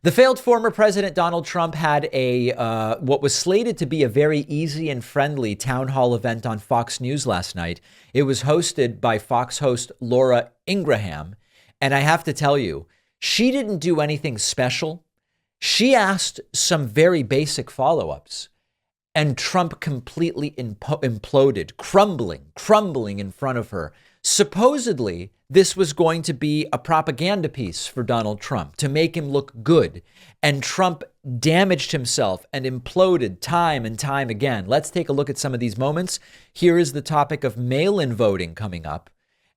The failed former President Donald Trump had a what was slated to be a very easy and friendly town hall event on Fox News last night. It was hosted by Fox host Laura Ingraham. And I have to tell you, she didn't do anything special. She asked some very basic follow-ups, and Trump completely imploded, crumbling in front of her. Supposedly, this was going to be a propaganda piece for Donald Trump to make him look good. And Trump damaged himself and imploded time and time again. Let's take a look at some of these moments. Here is the topic of mail-in voting coming up.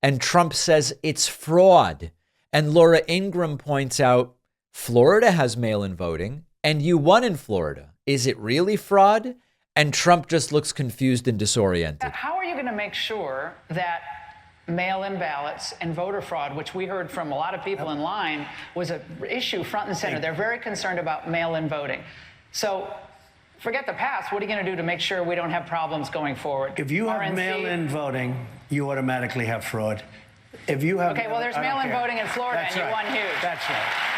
And Trump says it's fraud. And Laura Ingraham points out, Florida has mail-in voting and you won in Florida. Is it really fraud? And Trump just looks confused and disoriented. How are you going to make sure that mail-in ballots and voter fraud, which we heard from a lot of people in line, was an issue front and center? They're very concerned about mail-in voting. So forget the past. What are you going to do to make sure we don't have problems going forward? If you have RNC? mail-in voting, you automatically have fraud. If you have, okay, well, there's mail-in voting in Florida, That's and you right. won huge. That's right.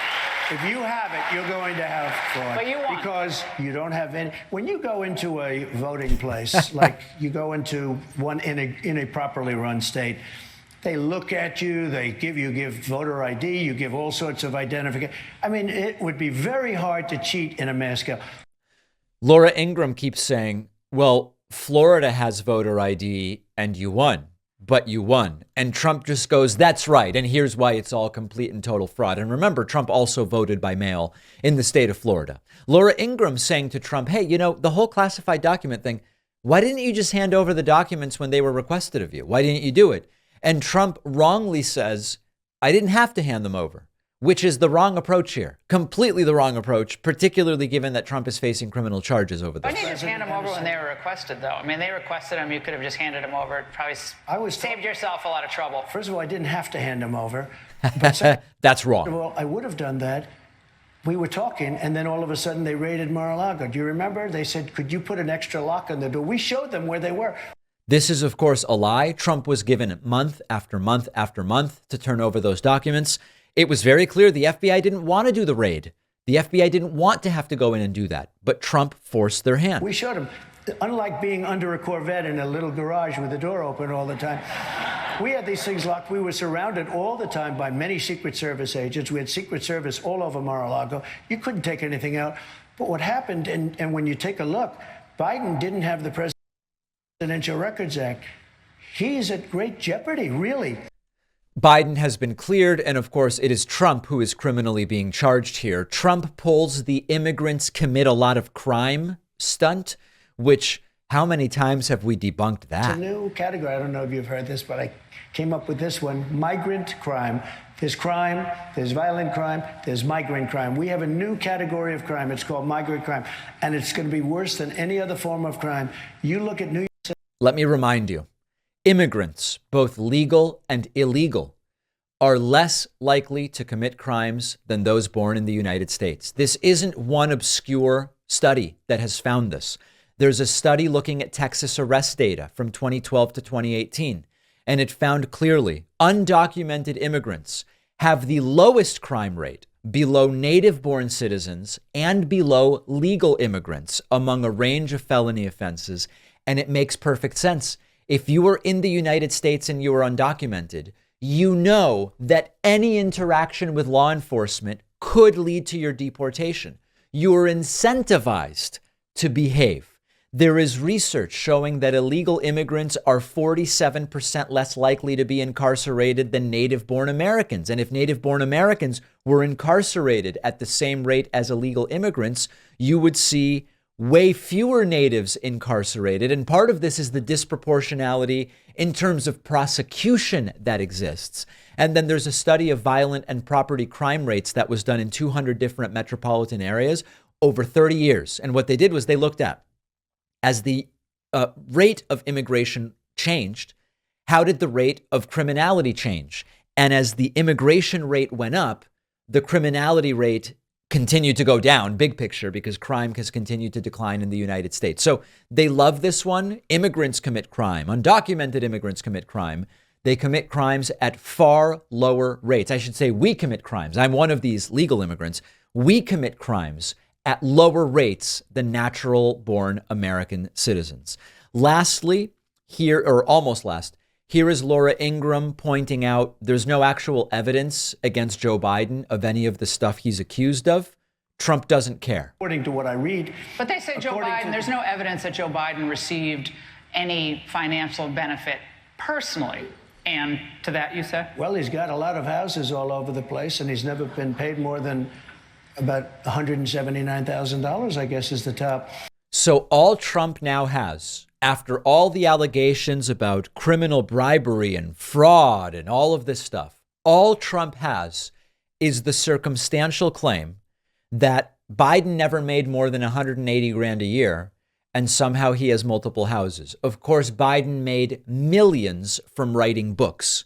If you have it, you're going to have fraud. But you won. Because you don't have any. When you go into a voting place, like you go into one in a properly run state, they look at you, they give voter ID, you give all sorts of identification. I mean, it would be very hard to cheat in a mass scale. Laura Ingraham keeps saying, well, Florida has voter ID and you won. But you won. And Trump just goes, that's right. And here's why it's all complete and total fraud. And remember, Trump also voted by mail in the state of Florida. Laura Ingraham saying to Trump, hey, you know, the whole classified document thing, why didn't you just hand over the documents when they were requested of you? Why didn't you do it? And Trump wrongly says, I didn't have to hand them over, which is the wrong approach here. Completely the wrong approach, particularly given that Trump is facing criminal charges over this. Why didn't you just hand them over when they were requested, though? I mean, they requested them. You could have just handed them over. It probably saved yourself a lot of trouble. First of all, I didn't have to hand them over. But second, that's wrong. well, I would have done that. We were talking, and then all of a sudden they raided Mar-a-Lago. Do you remember? They said, could you put an extra lock on the door? We showed them where they were. This is, of course, a lie. Trump was given month after month after month to turn over those documents. It was very clear the FBI didn't want to do the raid. The FBI didn't want to have to go in and do that, but Trump forced their hand. We showed them. Unlike being under a Corvette in a little garage with the door open all the time, we had these things locked. We were surrounded all the time by many Secret Service agents. We had Secret Service all over Mar-a-Lago. You couldn't take anything out. But what happened, and when you take a look, Biden didn't have the Presidential Records Act. He's at great jeopardy, really. Biden has been cleared, and of course, it is Trump who is criminally being charged here. Trump pulls the immigrants commit a lot of crime stunt, which how many times have we debunked that? It's a new category. I don't know if you've heard this, but I came up with this one, migrant crime. There's crime, there's violent crime, there's migrant crime. We have a new category of crime. It's called migrant crime, and it's going to be worse than any other form of crime. You look at New York City. Let me remind you. Immigrants, both legal and illegal, are less likely to commit crimes than those born in the United States. This isn't one obscure study that has found this. There's a study looking at Texas arrest data from 2012 to 2018, and it found clearly undocumented immigrants have the lowest crime rate below native-born citizens and below legal immigrants among a range of felony offenses, and it makes perfect sense. If you are in the United States and you are undocumented, you know that any interaction with law enforcement could lead to your deportation. You are incentivized to behave. There is research showing that illegal immigrants are 47% less likely to be incarcerated than native-born Americans. And if native-born Americans were incarcerated at the same rate as illegal immigrants, you would see way fewer natives incarcerated. And part of this is the disproportionality in terms of prosecution that exists. And then there's a study of violent and property crime rates that was done in 200 different metropolitan areas over 30 years. And what they did was they looked at, as the rate of immigration changed, how did the rate of criminality change? And as the immigration rate went up, the criminality rate continued to go down, big picture, because crime has continued to decline in the United States. So they love this one. Immigrants commit crime. Undocumented immigrants commit crime. They commit crimes at far lower rates. I should say we commit crimes. I'm one of these legal immigrants. We commit crimes at lower rates than natural-born American citizens. Lastly, here, or almost last, here is Laura Ingraham pointing out there's no actual evidence against Joe Biden of any of the stuff he's accused of. Trump doesn't care. According to what I read. But they say Joe Biden, there's no evidence that Joe Biden received any financial benefit personally. And to that, you say? Well, he's got a lot of houses all over the place, and he's never been paid more than about $179,000, I guess, is the top. So all Trump now has, after all the allegations about criminal bribery and fraud and all of this stuff, all Trump has is the circumstantial claim that Biden never made more than 180 grand a year, and somehow he has multiple houses. Of course, Biden made millions from writing books,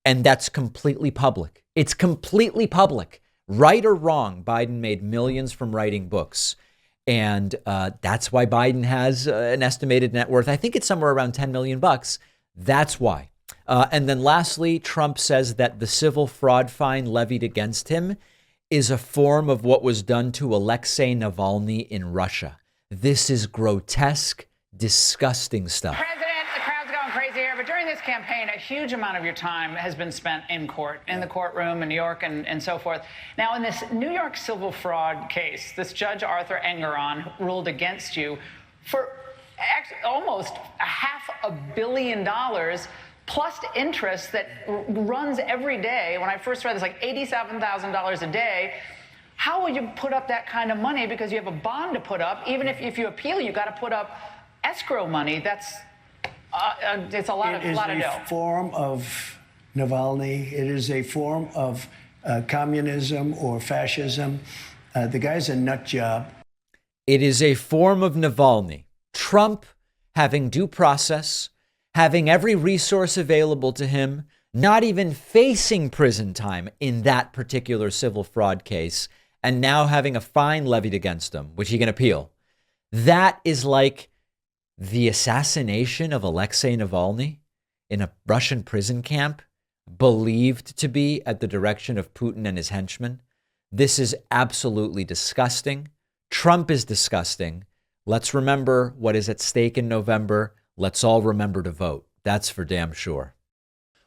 and that's completely public. It's completely public. Right or wrong, Biden made millions from writing books. And that's why Biden has an estimated net worth. I think it's somewhere around 10 million bucks. That's why. And then lastly, Trump says that the civil fraud fine levied against him is a form of what was done to Alexei Navalny in Russia. This is grotesque, disgusting stuff. President, the crowd's going crazy here, but during this campaign, a huge amount of your time has been spent in court, in the courtroom in New York and so forth. Now, in this New York civil fraud case, this Judge Arthur Engeron ruled against you for almost $500 million plus interest that runs every day. When I first read this, like $87,000 a day. How would you put up that kind of money? Because you have a bond to put up. Even if you appeal, you got to put up escrow money. That's it's a lot of dough. It is a form of Navalny. It is a form of communism or fascism. The guy's a nut job. It is a form of Navalny. Trump having due process, having every resource available to him, not even facing prison time in that particular civil fraud case, and now having a fine levied against him, which he can appeal. That is like the assassination of Alexei Navalny in a Russian prison camp, believed to be at the direction of Putin and his henchmen. This is absolutely disgusting. Trump is disgusting. Let's remember what is at stake in November. Let's all remember to vote. That's for damn sure.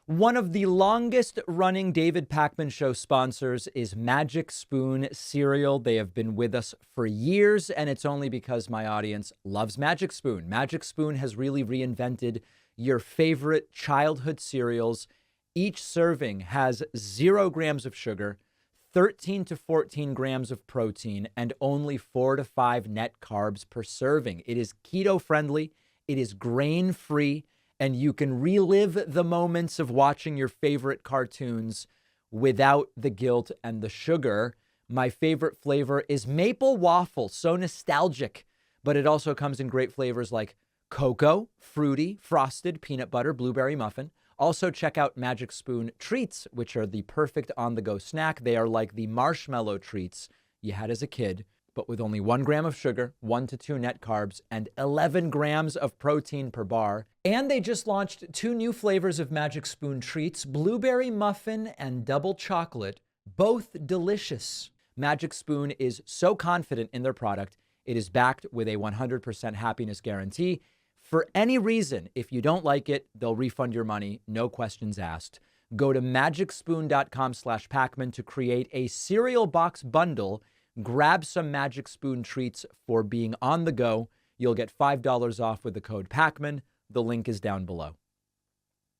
One of the longest running David Pakman Show sponsors is Magic Spoon cereal. They have been with us for years, and it's only because my audience loves Magic Spoon. Magic Spoon has really reinvented your favorite childhood cereals. Each serving has 0 grams of sugar, 13 to 14 grams of protein, and only 4 to 5 net carbs per serving. It is keto friendly. It is grain free. And you can relive the moments of watching your favorite cartoons without the guilt and the sugar. My favorite flavor is maple waffle, so nostalgic, but it also comes in great flavors like cocoa, fruity, frosted, peanut butter, blueberry muffin. Also check out Magic Spoon treats, which are the perfect on-the-go snack. They are like the marshmallow treats you had as a kid, but with only 1 gram of sugar, 1 to 2 net carbs, and 11 grams of protein per bar. And they just launched 2 new flavors of Magic Spoon treats, blueberry muffin and double chocolate, both delicious. Magic Spoon is so confident in their product, it is backed with a 100% happiness guarantee. For any reason, if you don't like it, they'll refund your money, no questions asked. Go to magicspoon.com/Pacman to create a cereal box bundle. Grab some Magic Spoon treats for being on the go. You'll get $5 off with the code PACMAN. The link is down below.